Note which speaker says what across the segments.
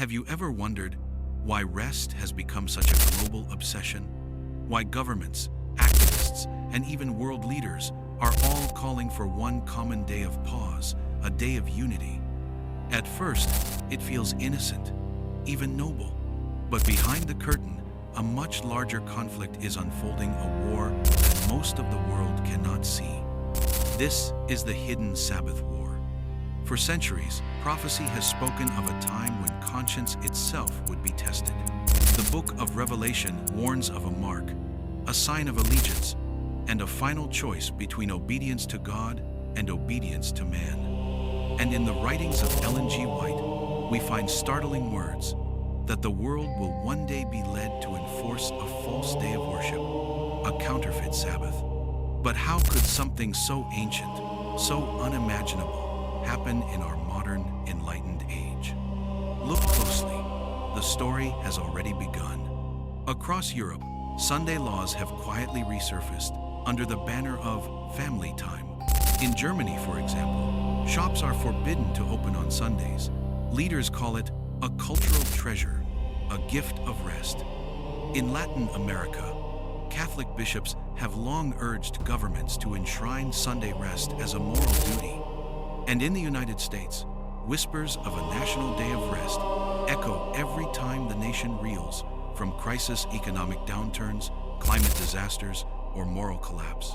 Speaker 1: Have you ever wondered why rest has become such a global obsession? Why governments, activists, and even world leaders are all calling for one common day of pause, a day of unity? At first, it feels innocent, even noble. But behind the curtain, a much larger conflict is unfolding, a war that most of the world cannot see. This is the hidden Sabbath war. For centuries, prophecy has spoken of a time when conscience itself would be tested. The book of Revelation warns of a mark, a sign of allegiance, and a final choice between obedience to God and obedience to man. And in the writings of Ellen G. White, we find startling words that the world will one day be led to enforce a false day of worship, a counterfeit Sabbath. But how could something so ancient, so unimaginable, happen in our modern, enlightened age? Look closely. The story has already begun. Across Europe, Sunday laws have quietly resurfaced under the banner of family time. In Germany, for example, shops are forbidden to open on Sundays. Leaders call it a cultural treasure, a gift of rest. In Latin America, Catholic bishops have long urged governments to enshrine Sunday rest as a moral duty. And in the United States, whispers of a national day of rest echo every time the nation reels from crisis, economic downturns, climate disasters, or moral collapse.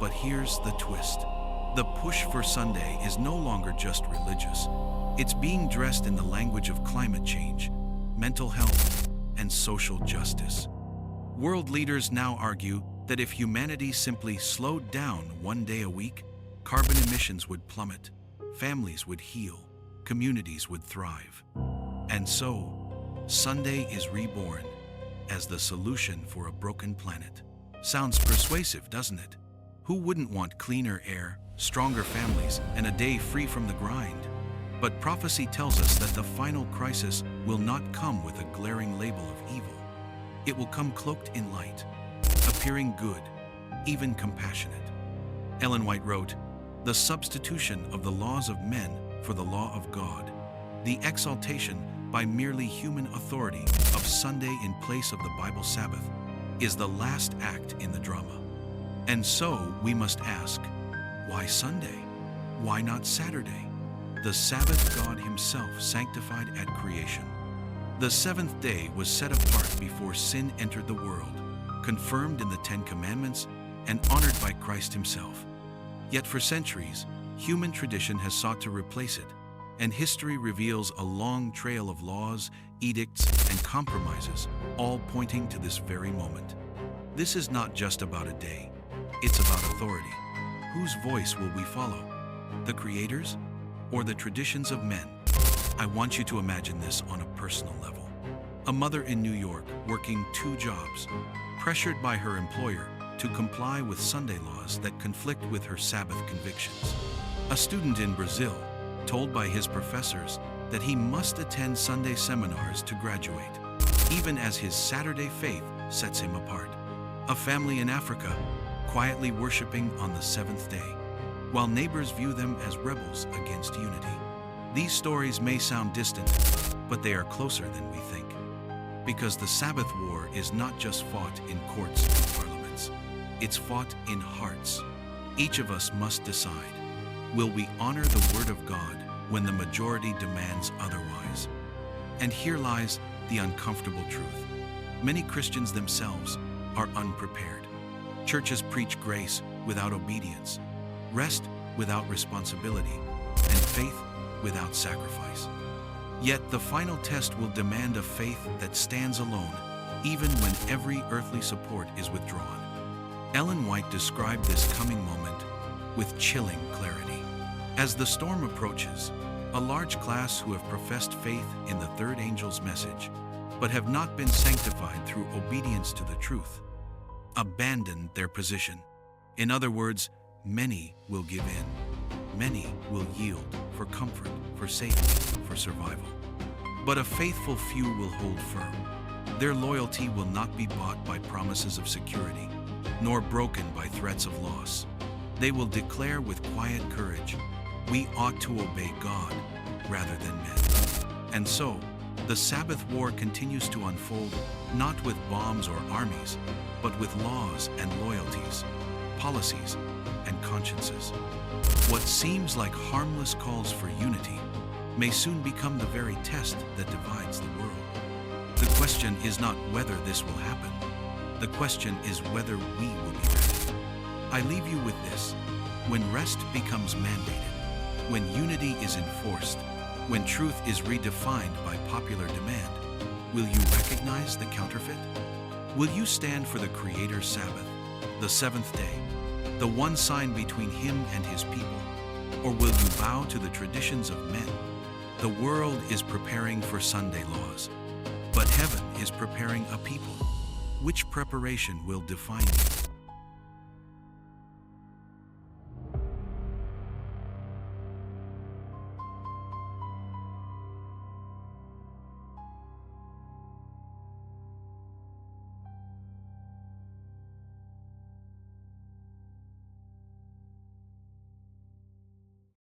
Speaker 1: But here's the twist. The push for Sunday is no longer just religious. It's being dressed in the language of climate change, mental health, and social justice. World leaders now argue that if humanity simply slowed down one day a week, carbon emissions would plummet, families would heal, communities would thrive. And so, Sunday is reborn as the solution for a broken planet. Sounds persuasive, doesn't it? Who wouldn't want cleaner air, stronger families, and a day free from the grind? But prophecy tells us that the final crisis will not come with a glaring label of evil. It will come cloaked in light, appearing good, even compassionate. Ellen White wrote, "The substitution of the laws of men for the law of God, the exaltation by merely human authority of Sunday in place of the Bible Sabbath, is the last act in the drama." And so we must ask, why Sunday? Why not Saturday? The Sabbath God Himself sanctified at creation. The seventh day was set apart before sin entered the world, confirmed in the Ten Commandments, and honored by Christ Himself. Yet for centuries, human tradition has sought to replace it, and history reveals a long trail of laws, edicts, and compromises, all pointing to this very moment. This is not just about a day, it's about authority. Whose voice will we follow? The Creator's or the traditions of men? I want you to imagine this on a personal level. A mother in New York working 2 jobs, pressured by her employer to comply with Sunday laws that conflict with her Sabbath convictions. A student in Brazil, told by his professors that he must attend Sunday seminars to graduate, even as his Saturday faith sets him apart. A family in Africa, quietly worshiping on the 7th day, while neighbors view them as rebels against unity. These stories may sound distant, but they are closer than we think. Because the Sabbath war is not just fought in courts and parliaments, it's fought in hearts. Each of us must decide, will we honor the Word of God when the majority demands otherwise? And here lies the uncomfortable truth. Many Christians themselves are unprepared. Churches preach grace without obedience, rest without responsibility, and faith without sacrifice. Yet the final test will demand a faith that stands alone, even when every earthly support is withdrawn. Ellen White described this coming moment with chilling clarity. As the storm approaches, a large class who have professed faith in the third angel's message, but have not been sanctified through obedience to the truth, abandon their position. In other words, many will give in. Many will yield for comfort, for safety, for survival. But a faithful few will hold firm. Their loyalty will not be bought by promises of security, nor broken by threats of loss. They will declare with quiet courage, we ought to obey God rather than men. And so, The Sabbath war continues to unfold, not with bombs or armies, but with laws and loyalties, policies and consciences. What seems like harmless calls for unity may soon become the very test that divides the world. The question is not whether this will happen. The question is whether we will be ready. I leave you with this. When rest becomes mandated, when unity is enforced, when truth is redefined by popular demand, will you recognize the counterfeit? Will you stand for the Creator's Sabbath, the seventh day, the one sign between Him and His people? Or will you bow to the traditions of men? The world is preparing for Sunday laws, but heaven is preparing a people. Which preparation will define you?